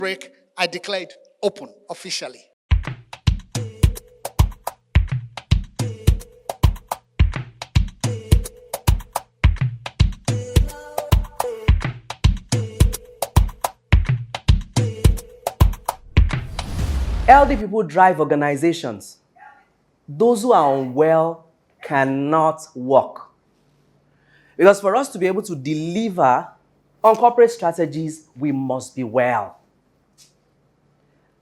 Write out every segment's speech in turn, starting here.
break, I declared open officially. Elderly people drive organizations. Those who are unwell cannot work. Because for us to be able to deliver on corporate strategies, we must be well.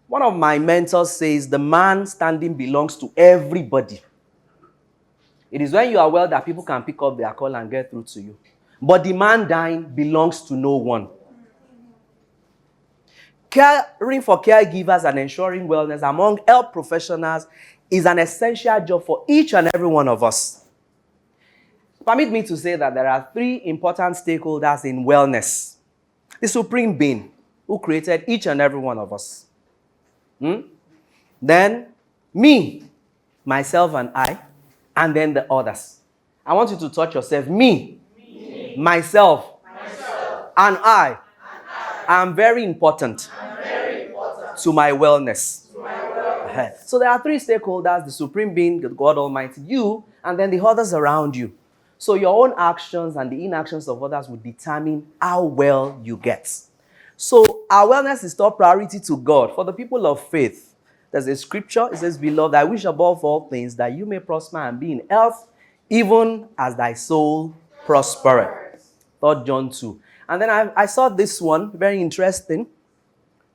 One of my mentors says the man standing belongs to everybody. It is when you are well that people can pick up their call and get through to you. But the man dying belongs to no one. Caring for caregivers and ensuring wellness among health professionals is an essential job for each and every one of us. Permit me to say that there are three important stakeholders in wellness. The Supreme Being, who created each and every one of us. Then, me, myself and I, and then the others. I want you to touch yourself. Me. Myself, and I am very important to my wellness. So there are three stakeholders: the Supreme Being, God Almighty, you, and then the others around you. So your own actions and the inactions of others will determine how well you get. So our wellness is top priority to God. For the people of faith, there's a scripture. It says, "Beloved, I wish above all things that you may prosper and be in health, even as thy soul prospereth." 3 John 2. And then I saw this one, very interesting.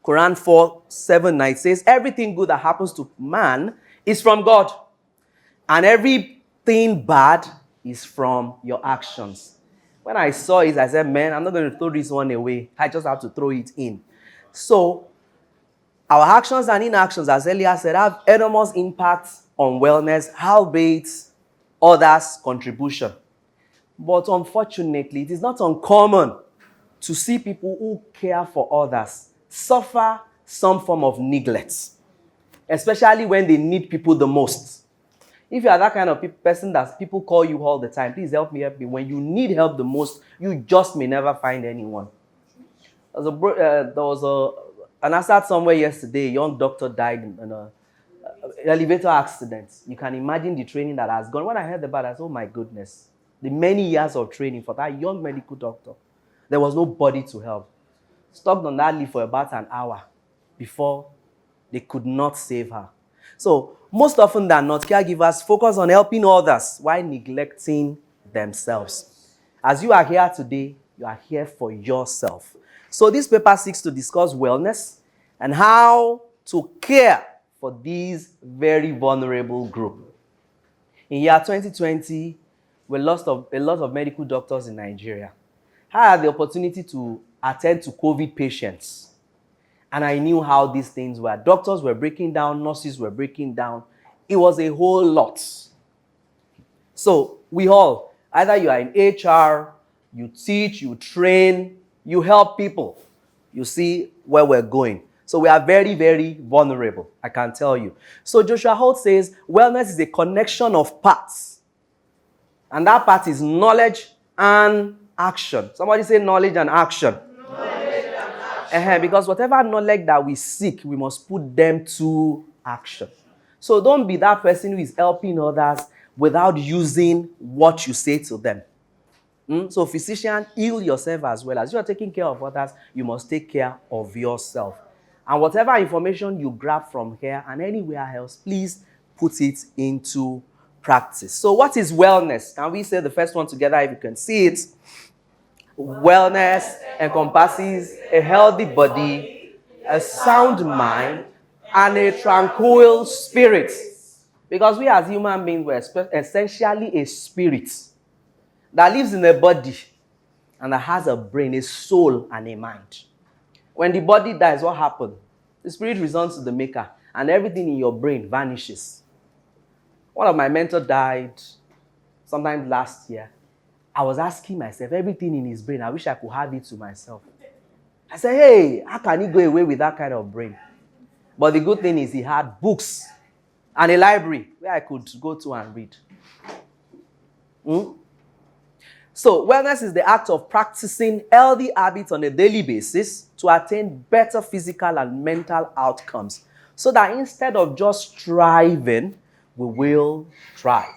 Quran 4:7-9 says, "Everything good that happens to man is from God, and everything bad is from your actions." When I saw it, I said, man, I'm not going to throw this one away. I just have to throw it in. So, our actions and inactions, as Elia said, have enormous impact on wellness, albeit others' contribution. But unfortunately, it is not uncommon to see people who care for others suffer some form of neglect, especially when they need people the most. If you are that kind of person that people call you all the time, please help me, help me. When you need help the most, you just may never find anyone. There was an asset somewhere yesterday. A young doctor died in an elevator accident. You can imagine the training that has gone. When I heard about it, I said, oh my goodness. The many years of training for that young medical doctor. There was nobody to help. Stuck on that leave for about an hour before they could not save her. So, most often than not, caregivers focus on helping others while neglecting themselves. As you are here today, you are here for yourself. So, this paper seeks to discuss wellness and how to care for these very vulnerable group. In year 2020, we lost a lot of medical doctors in Nigeria. I had the opportunity to attend to COVID patients. And I knew how these things were. Doctors were breaking down, nurses were breaking down. It was a whole lot. So we all, either you are in HR, you teach, you train, you help people. You see where we're going. So we are very, very vulnerable, I can tell you. So Joshua Holt says, wellness is a connection of parts. And that part is knowledge and action. Somebody say knowledge and action. Because whatever knowledge that we seek, we must put them to action. So don't be that person who is helping others without using what you say to them. So physician, heal yourself as well. As you are taking care of others, you must take care of yourself. And whatever information you grab from here and anywhere else, please put it into practice. So what is wellness? Can we say the first one together if you can see it? Wellness encompasses a healthy body, a sound mind, and a tranquil spirit. Because we as human beings were essentially a spirit that lives in a body and that has a brain, a soul, and a mind. When the body dies, what happens? The spirit returns to the maker and everything in your brain vanishes. One of my mentors died sometime last year. I was asking myself, everything in his brain, I wish I could have it to myself. I said, hey, how can he go away with that kind of brain? But the good thing is he had books and a library where I could go to and read. So, wellness is the act of practicing healthy habits on a daily basis to attain better physical and mental outcomes. So that instead of just striving, we will thrive.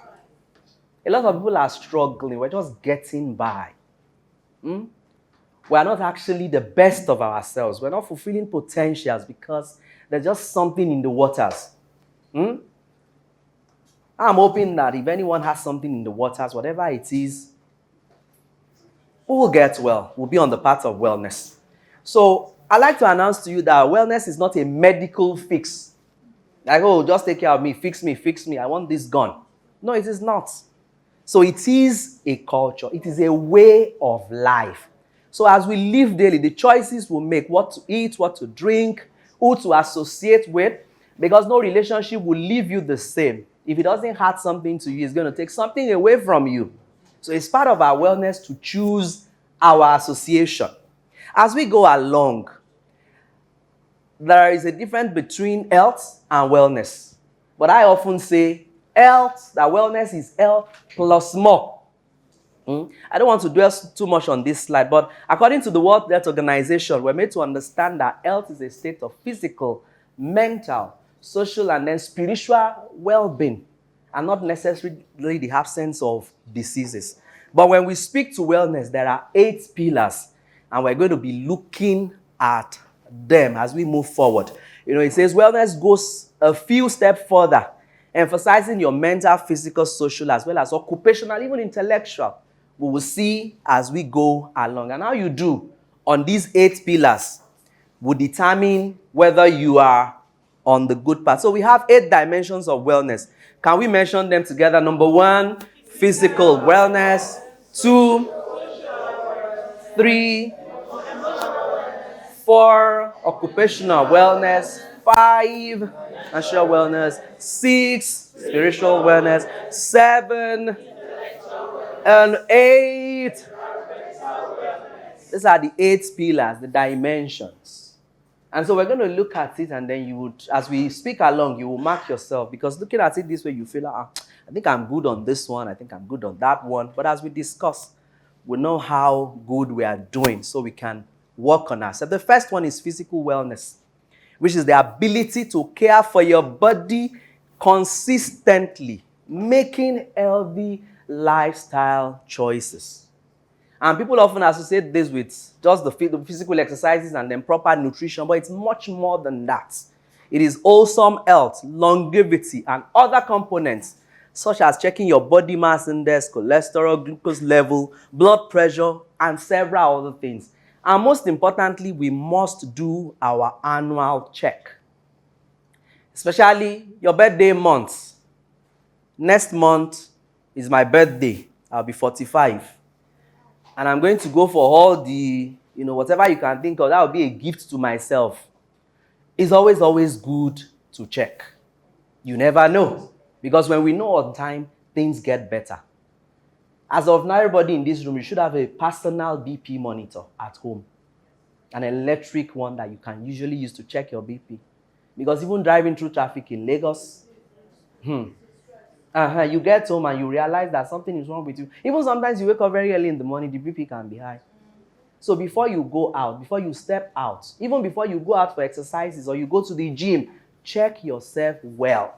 A lot of people are struggling. We're just getting by. We're not actually the best of ourselves. We're not fulfilling potentials because there's just something in the waters. I'm hoping that if anyone has something in the waters, whatever it is, we will get well. We'll be on the path of wellness. So I'd like to announce to you that wellness is not a medical fix. Like, oh, just take care of me, fix me, I want this gone. No, it is not. So it is a culture. It is a way of life. So as we live daily, the choices we make, what to eat, what to drink, who to associate with, because no relationship will leave you the same. If it doesn't add something to you, it's going to take something away from you. So it's part of our wellness to choose our association. As we go along, there is a difference between health and wellness. But I often say health, that wellness is health plus more. I don't want to dwell too much on this slide, but according to the World Health Organization, we're made to understand that health is a state of physical, mental, social, and then spiritual well-being, and not necessarily the absence of diseases. But when we speak to wellness, there are 8 pillars, and we're going to be looking at them as we move forward. It says wellness goes a few steps further, emphasizing your mental, physical, social, as well as occupational, even intellectual. We will see as we go along. And how you do on these 8 pillars will determine whether you are on the good path. So we have 8 dimensions of wellness. Can we mention them together? Number 1, physical wellness. 2, 3, 4, occupational wellness. 5, natural wellness. 6, spiritual wellness. 7, and 8. These are the 8 pillars, the dimensions. And so we're going to look at it, and then you would, as we speak along, you will mark yourself, because looking at it this way, you feel like, I think I'm good on this one, I think I'm good on that one. But as we discuss, we know how good we are doing, so we can work on ourselves. The first one is physical wellness, which is the ability to care for your body consistently, making healthy lifestyle choices. And people often associate this with just the physical exercises and then proper nutrition, but it's much more than that. It is wholesome health, longevity, and other components, such as checking your body mass index, cholesterol, glucose level, blood pressure, and several other things. And most importantly, we must do our annual check. Especially your birthday months. Next month is my birthday. I'll be 45. And I'm going to go for all the, whatever you can think of. That will be a gift to myself. It's always good to check. You never know. Because when we know on time, things get better. As of now, everybody in this room, you should have a personal BP monitor at home. An electric one that you can usually use to check your BP. Because even driving through traffic in Lagos, you get home and you realize that something is wrong with you. Even sometimes you wake up very early in the morning, the BP can be high. So before you go out, before you step out, even before you go out for exercises or you go to the gym, check yourself well.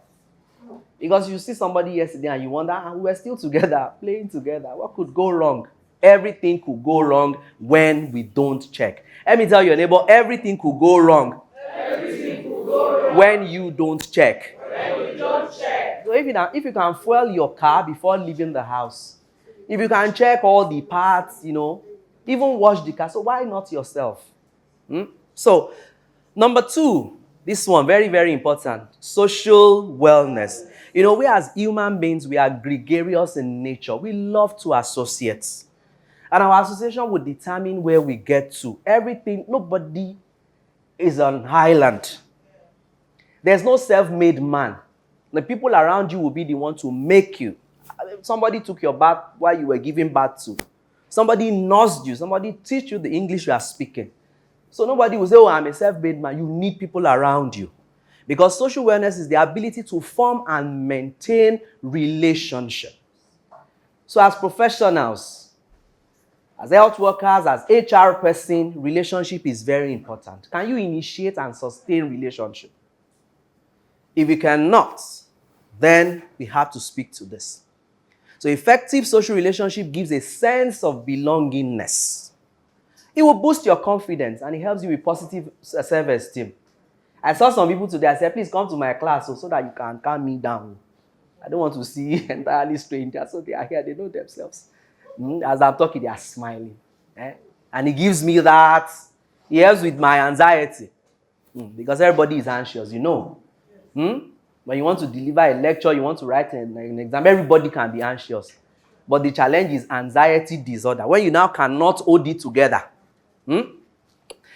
Because you see somebody yesterday and you wonder, we were still together, playing together. What could go wrong? Everything could go wrong when we don't check. Let me tell your neighbor, everything could go wrong. Everything could go wrong when you don't check. When you don't check. So if you can fuel your car before leaving the house, if you can check all the parts, even wash the car, so why not yourself? So, number 2, this one, very, very important, social wellness. We as human beings, we are gregarious in nature. We love to associate. And our association will determine where we get to. Nobody is an island. There's no self-made man. The people around you will be the one to make you. Somebody took your bath while you were giving birth to. Somebody nursed you. Somebody teach you the English you are speaking. So nobody will say, I'm a self-made man. You need people around you. Because social wellness is the ability to form and maintain relationships. So as professionals, As health workers, as HR person, relationship is very important. Can you initiate and sustain relationship? If you cannot, then we have to speak to this. So effective social relationship gives a sense of belongingness. It will boost your confidence and it helps you with positive self-esteem. I saw some people today, I said, please come to my class so that you can calm me down. I don't want to see entirely strangers. So they are here, they know themselves. As I'm talking, they are smiling. And it gives me that, it helps with my anxiety. Because everybody is anxious, you know. When you want to deliver a lecture, you want to write an exam, everybody can be anxious. But the challenge is anxiety disorder, when you now cannot hold it together.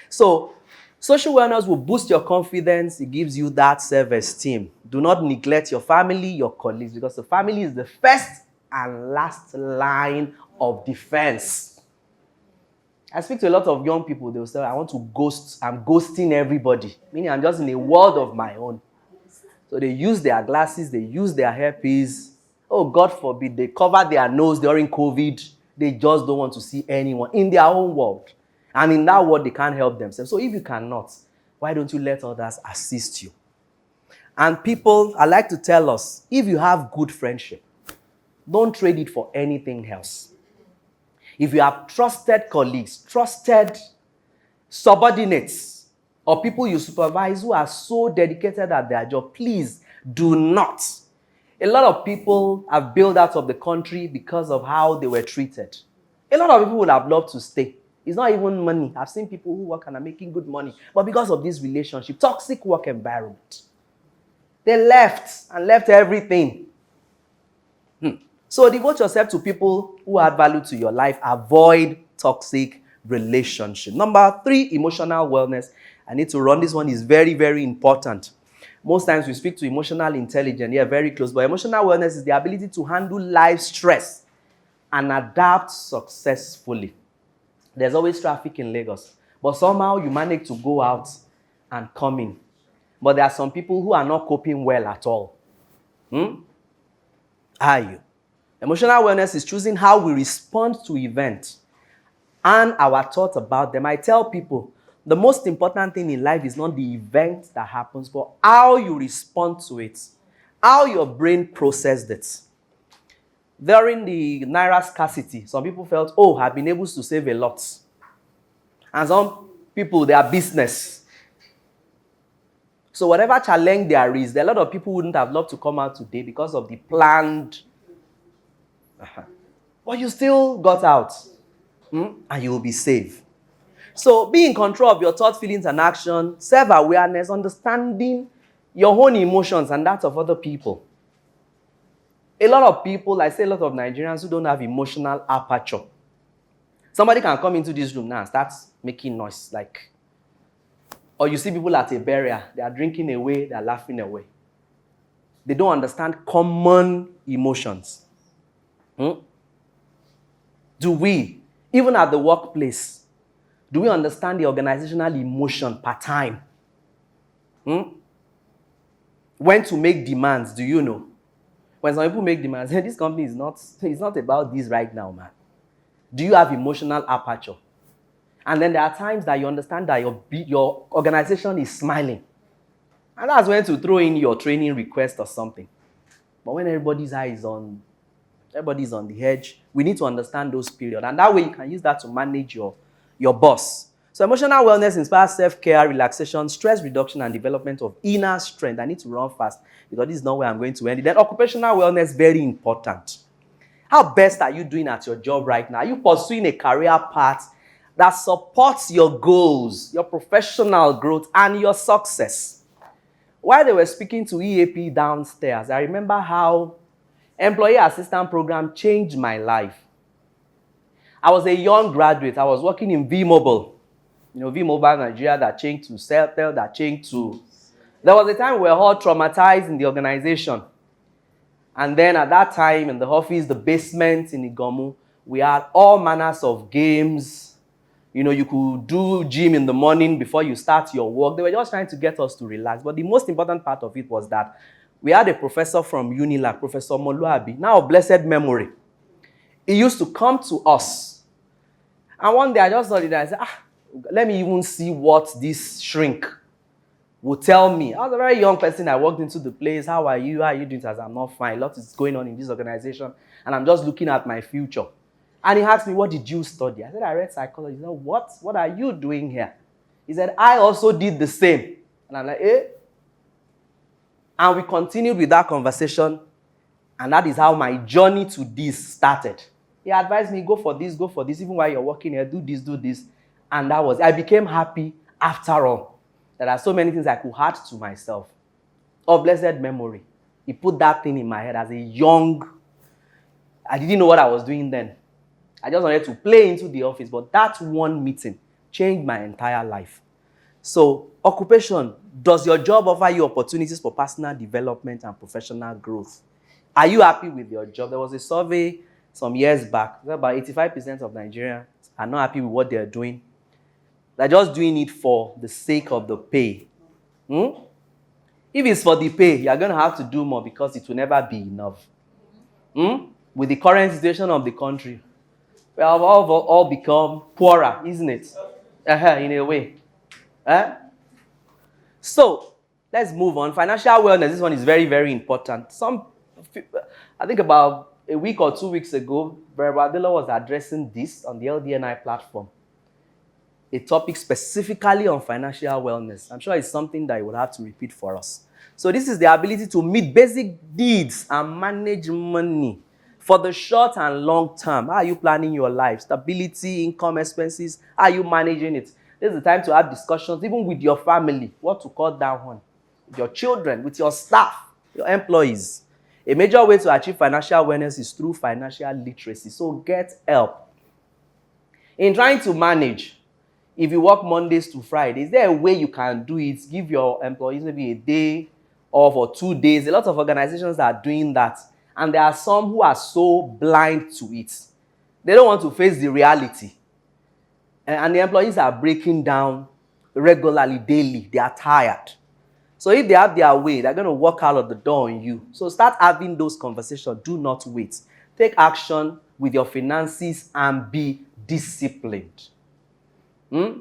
So, social wellness will boost your confidence. It gives you that self-esteem. Do not neglect your family, your colleagues, because the family is the first and last line of defense. I speak to a lot of young people. They will say, I want to ghost. I'm ghosting everybody. Meaning I'm just in a world of my own. So they use their glasses. They use their hairpiece. Oh, God forbid, they cover their nose during COVID. They just don't want to see anyone in their own world. And in that world, they can't help themselves. So if you cannot, why don't you let others assist you? And people, I like to tell us, if you have good friendship, don't trade it for anything else. If you have trusted colleagues, trusted subordinates, or people you supervise who are so dedicated at their job, please do not. A lot of people have bailed out of the country because of how they were treated. A lot of people would have loved to stay. It's not even money. I've seen people who work and are making good money, but because of this relationship, toxic work environment, they left and left everything. So devote yourself to people who add value to your life. Avoid toxic relationship. Number 3, emotional wellness. I need to run. This one is very, very important. Most times we speak to emotional intelligence. Yeah, very close. But emotional wellness is the ability to handle life stress and adapt successfully. There's always traffic in Lagos. But somehow you manage to go out and come in. But there are some people who are not coping well at all. Are you? Emotional wellness is choosing how we respond to events and our thoughts about them. I tell people, the most important thing in life is not the event that happens, but how you respond to it, how your brain processed it. During the Naira scarcity, some people felt, oh, I've been able to save a lot. And some people, their business. So whatever challenge there is, a lot of people wouldn't have loved to come out today because of the planned. But you still got out. And you will be safe. So be in control of your thoughts, feelings, and action. Self-awareness, understanding your own emotions and that of other people. A lot of people, I say a lot of Nigerians who don't have emotional aperture. Somebody can come into this room now and start making noise. Or you see people at a burial, they are drinking away, they are laughing away. They don't understand common emotions. Do we, even at the workplace, do we understand the organizational emotion per time? When to make demands, do you know? When some people make demands, hey, this company is not about this right now, man. Do you have emotional aperture? And then there are times that you understand that your organization is smiling. And that's when to throw in your training request or something. But when everybody's on the edge, we need to understand those periods. And that way you can use that to manage your boss. So emotional wellness inspires self-care, relaxation, stress reduction, and development of inner strength. I need to run fast because this is not where I'm going to end it. Then occupational wellness, very important. How best are you doing at your job right now? Are you pursuing a career path that supports your goals, your professional growth, and your success? While they were speaking to EAP downstairs, I remember how Employee Assistant Program changed my life. I was a young graduate. I was working in V-Mobile. V-Mobile Nigeria that changed to Celtel, that changed to... There was a time we were all traumatized in the organization. And then at that time, in the office, the basement in Igomu, we had all manners of games. You could do gym in the morning before you start your work. They were just trying to get us to relax. But the most important part of it was that we had a professor from Unilag, Professor Moluabi, now of blessed memory. He used to come to us And one day I just saw it and I said, let me even see what this shrink will tell me. I was a very young person. I walked into the place. How are you? How are you doing? I said, I'm not fine. A lot is going on in this organization. And I'm just looking at my future. And he asked me, what did you study? I said, I read psychology. He said, what? What are you doing here? He said, I also did the same. And I'm like, eh? And we continued with that conversation. And that is how my journey to this started. He advised me, go for this, even while you're working here, do this. And that was, I became happy after all. There are so many things I could add to myself. Of blessed memory. He put that thing in my head as a young, I didn't know what I was doing then. I just wanted to play into the office, but that one meeting changed my entire life. So, occupation, does your job offer you opportunities for personal development and professional growth? Are you happy with your job? There was a survey some years back. About 85% of Nigerians are not happy with what they're doing. They're just doing it for the sake of the pay. If it's for the pay, you're going to have to do more because it will never be enough. With the current situation of the country, we have all become poorer, isn't it? In a way. So, let's move on. Financial wellness, this one is very, very important. I think about a week or 2 weeks ago, BODE was addressing this on the LDNI platform. A topic specifically on financial wellness. I'm sure it's something that you will have to repeat for us. So this is the ability to meet basic needs and manage money for the short and long term. How are you planning your life? Stability, income, expenses. How are you managing it? This is the time to have discussions, even with your family, what to cut down on. With your children, with your staff, your employees. A major way to achieve financial wellness is through financial literacy. So get help. In trying to manage, if you work Mondays to Fridays, is there a way you can do it? Give your employees maybe a day or for 2 days. A lot of organizations are doing that. And there are some who are so blind to it. They don't want to face the reality. And the employees are breaking down regularly, daily. They are tired. So if they have their way, they're going to walk out of the door on you. So start having those conversations. Do not wait. Take action with your finances and be disciplined. I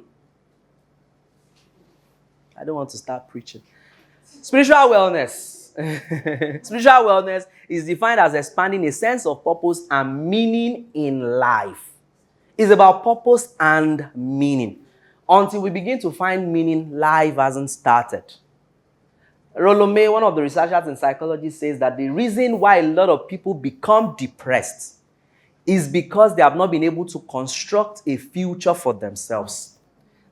don't want to start preaching. Spiritual wellness. Spiritual wellness is defined as expanding a sense of purpose and meaning in life. It's about purpose and meaning. Until we begin to find meaning, life hasn't started. Rollo May, one of the researchers in psychology, says that the reason why a lot of people become depressed is because they have not been able to construct a future for themselves.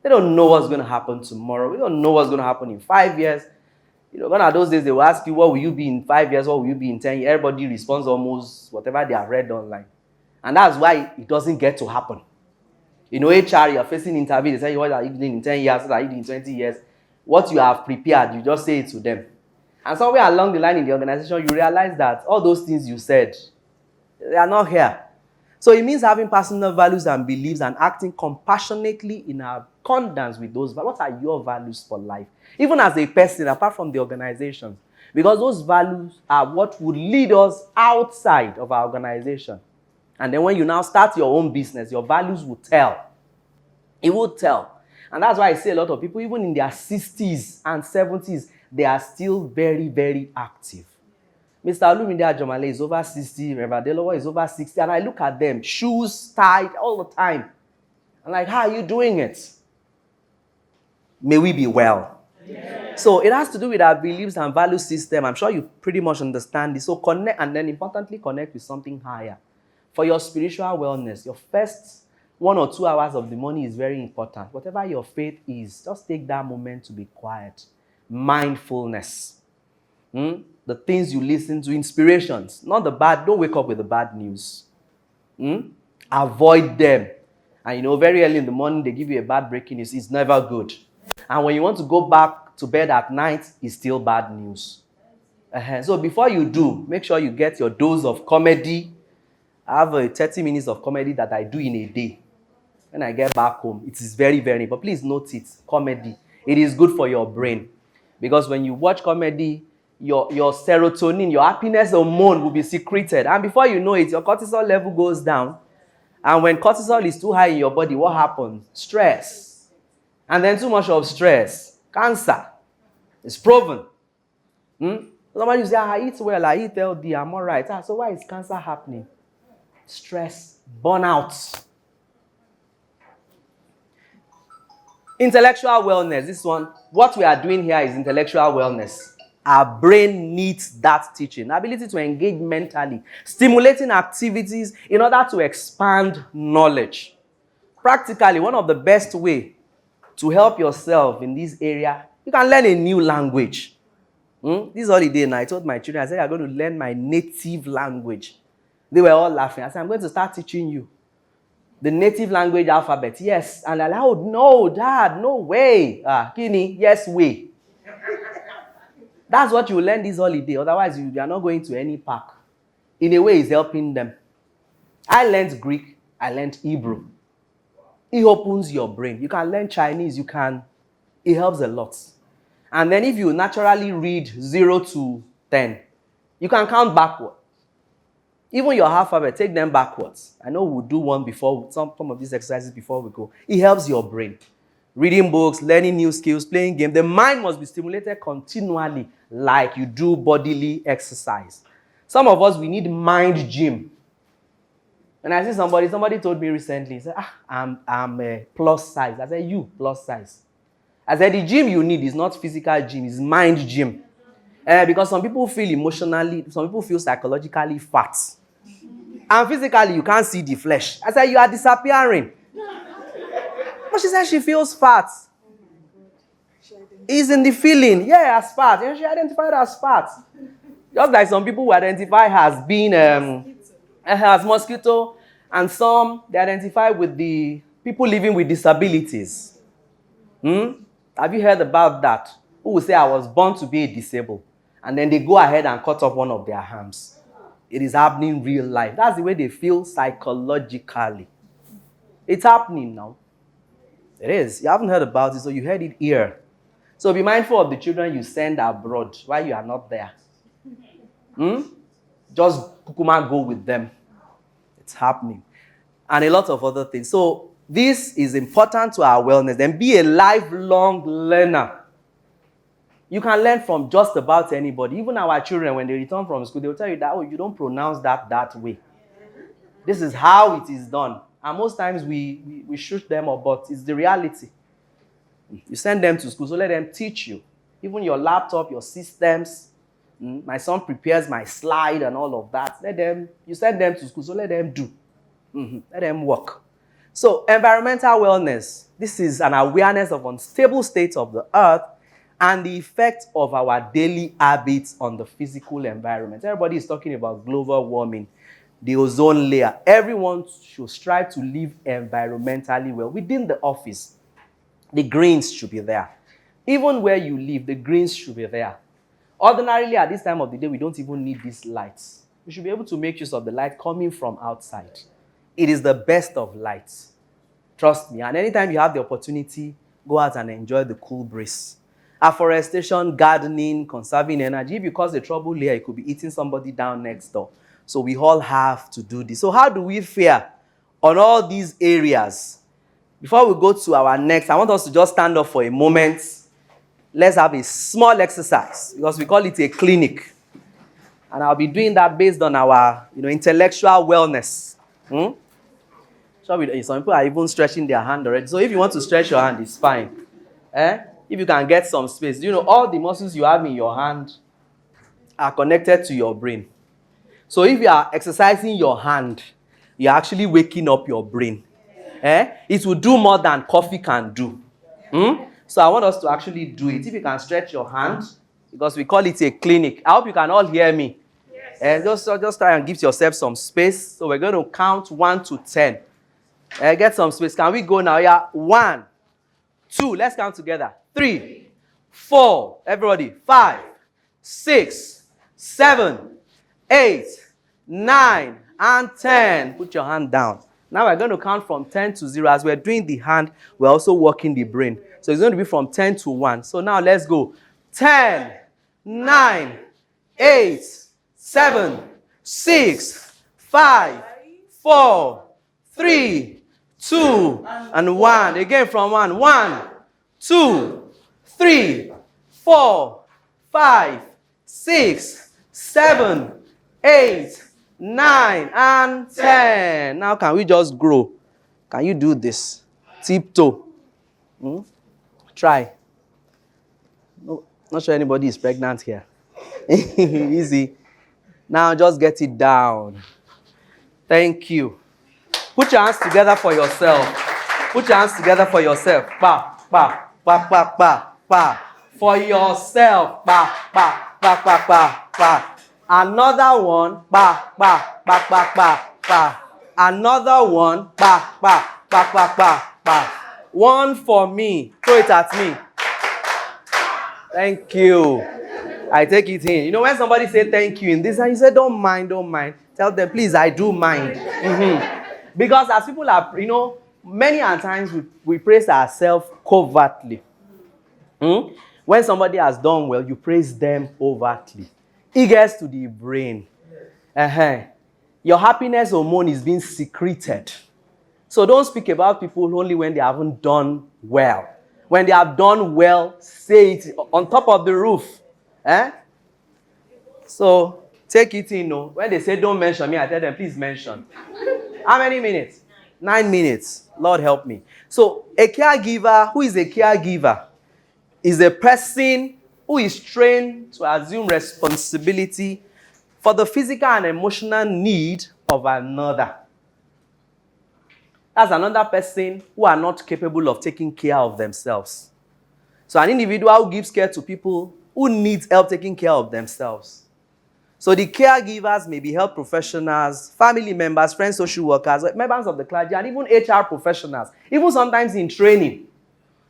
They don't know what's going to happen tomorrow. We don't know what's going to happen in 5 years. Gone are those days they will ask you, what will you be in 5 years? What will you be in 10 years? Everybody responds almost whatever they have read online. And that's why it doesn't get to happen. HR, you're facing interview. They say, what are you doing in 10 years? What are you doing in 20 years? What you have prepared, you just say it to them. And somewhere along the line in the organization, you realize that all those things you said, they are not here. So it means having personal values and beliefs and acting compassionately in accordance with those values. What are your values for life? Even as a person, apart from the organization. Because those values are what would lead us outside of our organization. And then when you now start your own business, your values will tell. It will tell. And that's why I say a lot of people, even in their 60s and 70s, they are still very, very active. Mr. Olumide Ajomale is over 60, Reverend Delowo is over 60, and I look at them, shoes tied all the time. I'm like, how are you doing it? May we be well. Yeah. So it has to do with our beliefs and value system. I'm sure you pretty much understand this. So connect, and then importantly, connect with something higher. For your spiritual wellness, your first 1 or 2 hours of the morning is very important. Whatever your faith is, just take that moment to be quiet. Mindfulness. The things you listen to, inspirations, not the bad. Don't wake up with the bad news. Avoid them. And very early in the morning, they give you a bad breaking news. It's never good. And when you want to go back to bed at night, it's still bad news. So before you do, make sure you get your dose of comedy. I have 30 minutes of comedy that I do in a day. When I get back home, it is very, very important. But please note it, comedy. It is good for your brain. Because when you watch comedy, your serotonin, your happiness hormone will be secreted. And before you know it, your cortisol level goes down. And when cortisol is too high in your body, what happens? Stress. And then too much of stress. Cancer. It's proven. Somebody will say, I eat well, I eat healthy, I'm all right. So why is cancer happening? Stress, burnout. Intellectual wellness. This one, what we are doing here is intellectual wellness. Our brain needs that teaching, ability to engage mentally, stimulating activities in order to expand knowledge. Practically, one of the best ways to help yourself in this area, you can learn a new language. This holiday night, I told my children, I said, I'm going to learn my native language. They were all laughing. I said, I'm going to start teaching you the native language alphabet. Yes. And they're like, oh, no, Dad, no way. Kini, yes, way. That's what you learn this holiday. Otherwise, you are not going to any park. In a way, it's helping them. I learned Greek. I learned Hebrew. It opens your brain. You can learn Chinese. It helps a lot. And then if you naturally read 0 to 10, you can count backward. Even your alphabet, take them backwards. I know we'll do one before, some of these exercises before we go. It helps your brain. Reading books, learning new skills, playing games. The mind must be stimulated continually like you do bodily exercise. Some of us, we need mind gym. And I see somebody told me recently, he said, I'm a plus size. I said, you, plus size. I said, the gym you need is not physical gym, it's mind gym. Because some people feel emotionally, some people feel psychologically fat. And physically, you can't see the flesh. I said, you are disappearing. But she said she feels fat. It's in the feeling. Yeah, as fat. And she identified as fat. Just like some people who identify as being as mosquito, and some they identify with the people living with disabilities. Have you heard about that? Who will say, I was born to be a disabled. And then they go ahead and cut off one of their arms. It is happening in real life. That's the way they feel psychologically. It's happening now. It is. You haven't heard about it, so you heard it here. So be mindful of the children you send abroad while you are not there. Just kukuma go with them. It's happening. And a lot of other things. So this is important to our wellness. Then be a lifelong learner. You can learn from just about anybody. Even our children, when they return from school, they will tell you that, oh, you don't pronounce that way. This is how it is done. And most times we shoot them up, but it's the reality. You send them to school, so let them teach you. Even your laptop, your systems. My son prepares my slide and all of that. You send them to school, so let them do. Let them work. So environmental wellness. This is an awareness of unstable states of the earth and the effect of our daily habits on the physical environment. Everybody is talking about global warming, the ozone layer. Everyone should strive to live environmentally well. Within the office, the greens should be there. Even where you live, the greens should be there. Ordinarily, at this time of the day, we don't even need these lights. We should be able to make use of the light coming from outside. It is the best of lights. Trust me. And anytime you have the opportunity, go out and enjoy the cool breeze. Afforestation, gardening, conserving energy. If you cause a trouble here, you could be eating somebody down next door. So we all have to do this. So how do we fare on all these areas? Before we go to our next, I want us to just stand up for a moment. Let's have a small exercise because we call it a clinic. And I'll be doing that based on our intellectual wellness. Some people are even stretching their hand already. So if you want to stretch your hand, it's fine. If you can get some space. All the muscles you have in your hand are connected to your brain. So if you are exercising your hand, you're actually waking up your brain. It will do more than coffee can do. So I want us to actually do it. If you can stretch your hand, because we call it a clinic. I hope you can all hear me. Yes. Just try and give yourself some space. So we're going to count 1 to 10. Get some space. Can we go now? Yeah. 1, 2. Let's count together. 3, 4. Everybody. 5, 6, 7, 8, 9, and 10. Put your hand down. Now we're going to count from 10 to 0. As we're doing the hand, we're also working the brain. So it's going to be from 10 to 1. So now let's go. 10, 9, 8, 7, 6, 5, 4, 3, 2, and 1. Again from 1. 1, 2, 3, 4, 5, 6, 7, 8, 9, and 10. Now can we just grow? Can you do this? Tiptoe. Try. No, not sure anybody is pregnant here. Easy. Now just get it down. Thank you. Put your hands together for yourself. Put your hands together for yourself. Pa, pa, pa, pa, pa, pa. For yourself. Pa, pa, pa, pa, pa, pa. Another one. Pa, pa, pa, pa, pa, pa. Another one. Pa, pa, pa, pa, pa, pa. One for me. Throw it at me. Thank you. I take it in. You know, when somebody say thank you in this, and you say, don't mind, don't mind. Tell them, please, I do mind. Because as people are, you know, many times we praise ourselves covertly. When somebody has done well, you praise them overtly. It gets to the brain. Your happiness hormone is being secreted. So don't speak about people only when they haven't done well. When they have done well, say it on top of the roof. So take it in. No. When they say don't mention me, I tell them, please mention. How many minutes? 9 minutes. Lord help me. So a caregiver, who is a caregiver, is a person who is trained to assume responsibility for the physical and emotional need of another. That's another person who are not capable of taking care of themselves. So an individual who gives care to people who need help taking care of themselves. So the caregivers may be health professionals, family members, friends, social workers, members of the clergy, and even HR professionals. Even sometimes in training,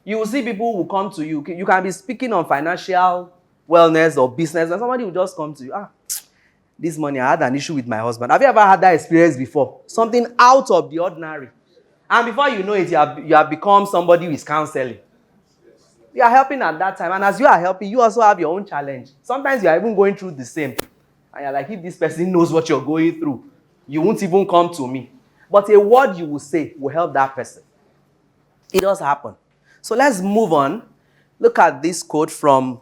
you will see people who will come to you. You can be speaking on financial wellness or business, and somebody will just come to you. This morning I had an issue with my husband. Have you ever had that experience before? Something out of the ordinary. And before you know it, you have become somebody who is counseling. You are helping at that time. And as you are helping, you also have your own challenge. Sometimes you are even going through the same. And you're like, if this person knows what you're going through, you won't even come to me. But a word you will say will help that person. It does happen. So let's move on. Look at this quote from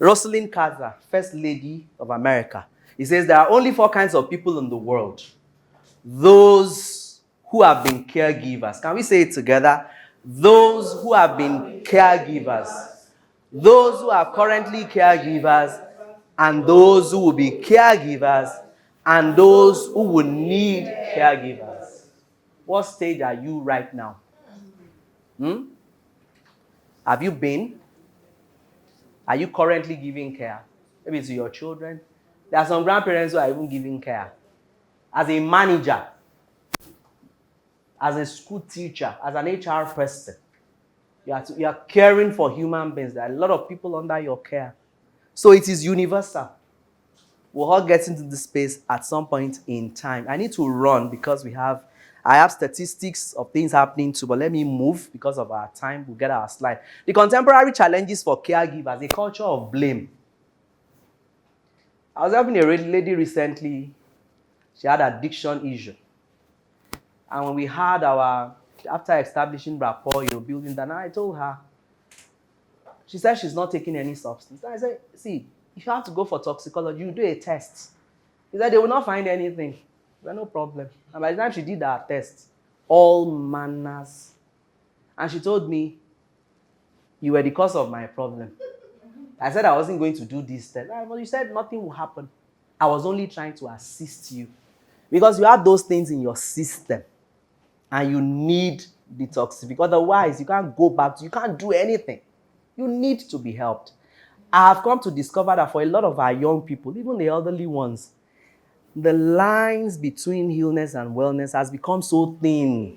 Rosalind Carter, First Lady of America. It says, there are only 4 kinds of people in the world. Those who have been caregivers. Can we say it together? Those who have been caregivers. Those who are currently caregivers. And those who will be caregivers. And those who will need caregivers. What stage are you right now? Have you been? Are you currently giving care? Maybe to your children. There are some grandparents who are even giving care. As a manager, as a school teacher, as an HR person, you are caring for human beings. There are a lot of people under your care. So it is universal. We'll all get into this space at some point in time. I need to run because I have statistics of things happening too, but let me move because of our time. We'll get our slide. The contemporary challenges for caregivers, a culture of blame. I was helping a lady recently. She had addiction issue. And when we had after establishing rapport, building that, I told her, she said she's not taking any substance. I said, see, if you have to go for toxicology, you do a test. She said they will not find anything. Well, no problem. And by the time she did her test, all manners. And she told me, you were the cause of my problem. I said I wasn't going to do this test. But you said nothing will happen. I was only trying to assist you. Because you have those things in your system. And you need detoxification. Otherwise, you can't go back you can't do anything. You need to be helped. I have come to discover that for a lot of our young people, even the elderly ones, the lines between illness and wellness has become so thin.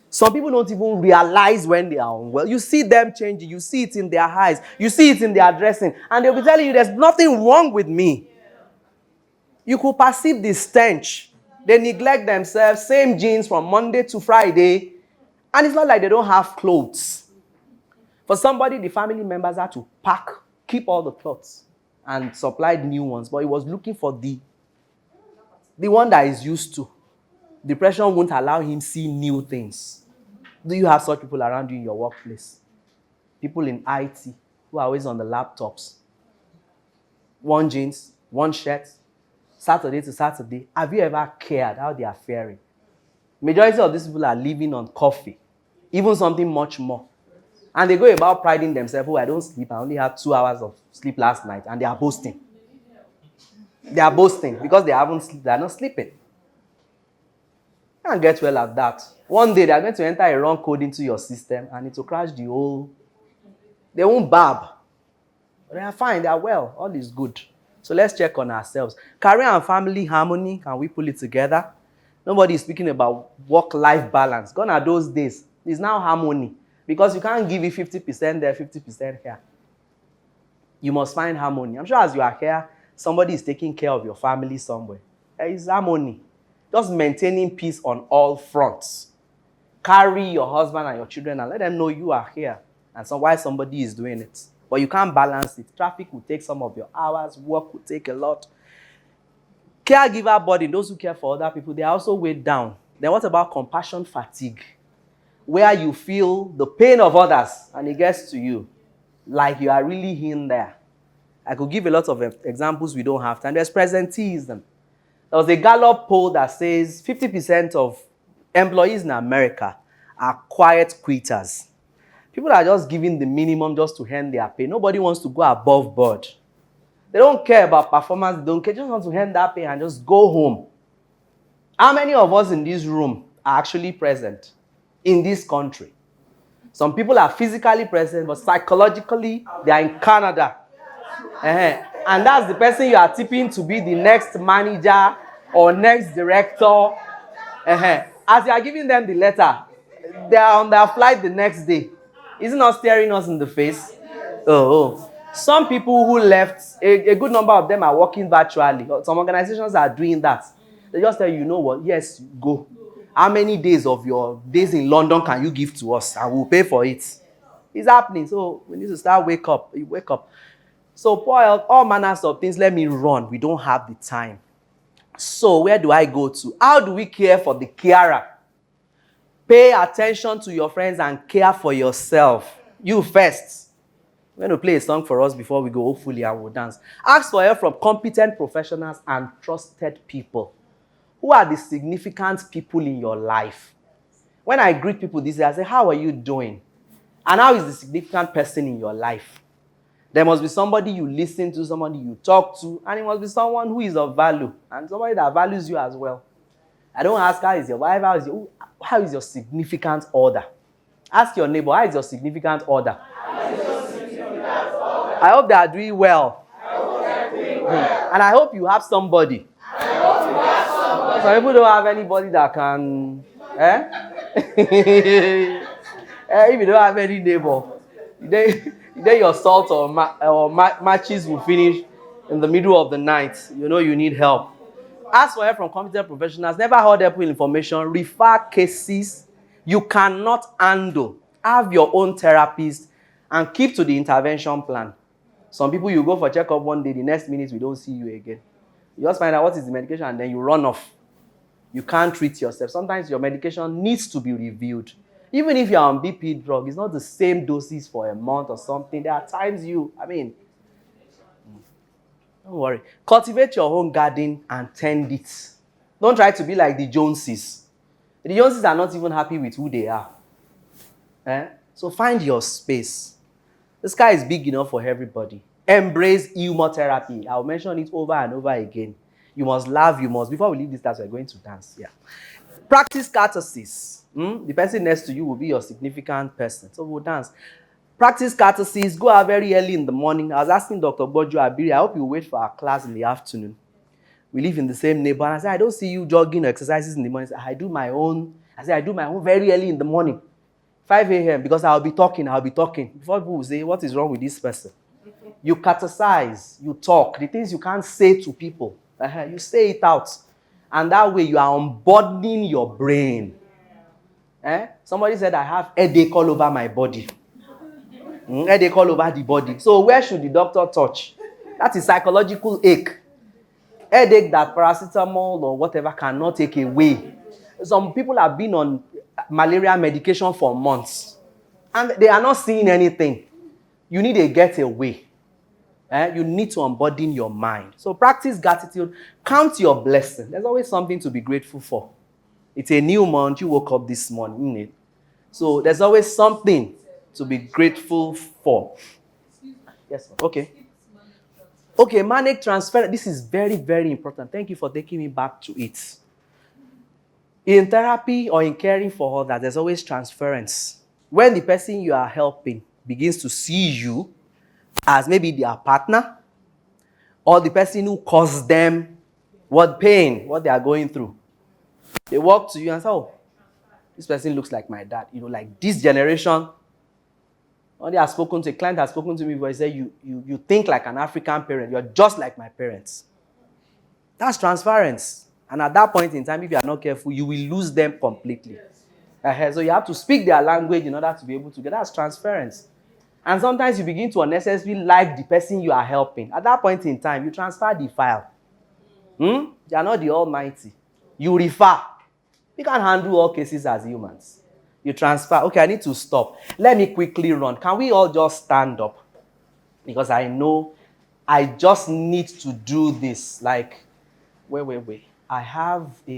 Some people don't even realize when they are unwell. You see them changing. You see it in their eyes. You see it in their dressing. And they'll be telling you, there's nothing wrong with me. You could perceive the stench. They neglect themselves, same jeans from Monday to Friday. And it's not like they don't have clothes. For somebody, the family members had to keep all the clothes and supplied new ones. But he was looking for the one that is used to. Depression won't allow him see new things. Do you have such people around you in your workplace? People in IT who are always on the laptops. One jeans, one shirt, Saturday to Saturday. Have you ever cared how they are faring? Majority of these people are living on coffee, even something much more. And they go about priding themselves, oh, I don't sleep. I only had 2 hours of sleep last night. And they are boasting. They are boasting because they haven't slept. They are not sleeping. You can't get well at that. One day they are going to enter a wrong code into your system and it will crash the whole. They won't barb. But they are fine. They are well. All is good. So let's check on ourselves. Career and family harmony. Can we pull it together? Nobody is speaking about work-life balance. Gone are those days. It's now harmony. Because you can't give it 50% there, 50% here. You must find harmony. I'm sure as you are here, somebody is taking care of your family somewhere. There is harmony. Just maintaining peace on all fronts. Carry your husband and your children and let them know you are here. And so why somebody is doing it. But you can't balance it. Traffic will take some of your hours. Work will take a lot. Caregiver body, those who care for other people, they are also weighed down. Then what about compassion fatigue? Where you feel the pain of others and it gets to you. Like you are really in there. I could give a lot of examples, we don't have time. There's presenteeism. There was a Gallup poll that says 50% of employees in America are quiet quitters. People are just giving the minimum just to earn their pay. Nobody wants to go above board. They don't care about performance. They don't care. They just want to earn that pay and just go home. How many of us in this room are actually present in this country? Some people are physically present, but psychologically, they are in Canada. And that's the person you are tipping to be the next manager or next director. As you are giving them the letter, they are on their flight the next day. Is it not staring us in the face? Oh. Some people who left, a good number of them are working virtually. Some organizations are doing that. They just tell you, you know what? Yes, go. How many days of your days in London can you give to us? And we'll pay for it. It's happening. So we need to start wake up. You wake up. So Paul, all manners of things, let me run. We don't have the time. So where do I go to? How do we care for the carer? Pay attention to your friends and care for yourself. You first. We're going to play a song for us before we go, hopefully, and we'll dance. Ask for help from competent professionals and trusted people. Who are the significant people in your life? When I greet people this day, I say, how are you doing? And how is the significant person in your life? There must be somebody you listen to, somebody you talk to, and it must be someone who is of value, and somebody that values you as well. I don't ask how is your wife, how is your significant other? Ask your neighbor, how is your significant other? I hope they are doing well. And I hope you have somebody. Some people don't have anybody that can. If you don't have any neighbor, then your salt or matches will finish in the middle of the night. You know you need help. Ask for help from competent professionals. Never hold up with information. Refer cases you cannot handle. Have your own therapist and keep to the intervention plan. Some people, you go for checkup one day, the next minute we don't see you again. You just find out what is the medication and then you run off. You can't treat yourself. Sometimes your medication needs to be reviewed. Even if you're on BP drug, it's not the same doses for a month or something. There are times don't worry. Cultivate your own garden and tend it. Don't try to be like the Joneses. The Joneses are not even happy with who they are. So find your space. The sky is big enough for everybody. Embrace humor therapy. I'll mention it over and over again. You must laugh, before we leave this class, we're going to dance. Yeah. Practice catharsis. The person next to you will be your significant person. So we'll dance. Practice catharsis. Go out very early in the morning. I was asking Dr. Bojo Abiri, I hope you wait for our class in the afternoon. We live in the same neighborhood. I said, I don't see you jogging or exercises in the morning. I do my own very early in the morning. 5 a.m. because I'll be talking. Before people will say, what is wrong with this person? You categorize, you talk. The things you can't say to people, you say it out. And that way you are unburdening your brain. Somebody said, I have headache all over my body. Headache all over the body. So where should the doctor touch? That is psychological ache. Headache that paracetamol or whatever cannot take away. Some people have been on malaria medication for months and they are not seeing anything. You need a getaway. You need to unburden your mind. So practice gratitude. Count your blessing. There's always something to be grateful for. It's a new month. You woke up this morning, isn't it? So there's always something to be grateful for. Yes, sir. Okay. Okay, manic transfer. This is very, very important. Thank you for taking me back to it. In therapy or in caring for others, there's always transference. When the person you are helping begins to see you as maybe their partner or the person who caused them what pain, what they are going through, they walk to you and say, oh, this person looks like my dad. Like this generation, a client has spoken to me before, he said, you think like an African parent. You're just like my parents. That's transference. And at that point in time, if you are not careful, you will lose them completely. So you have to speak their language in order to be able to get. That's transference. And sometimes you begin to unnecessarily like the person you are helping. At that point in time, you transfer the file. You are not the Almighty. You refer. We can't handle all cases as humans. You transfer. Okay, I need to stop. Let me quickly run. Can we all just stand up? Because I know I just need to do this. Like, wait. I have a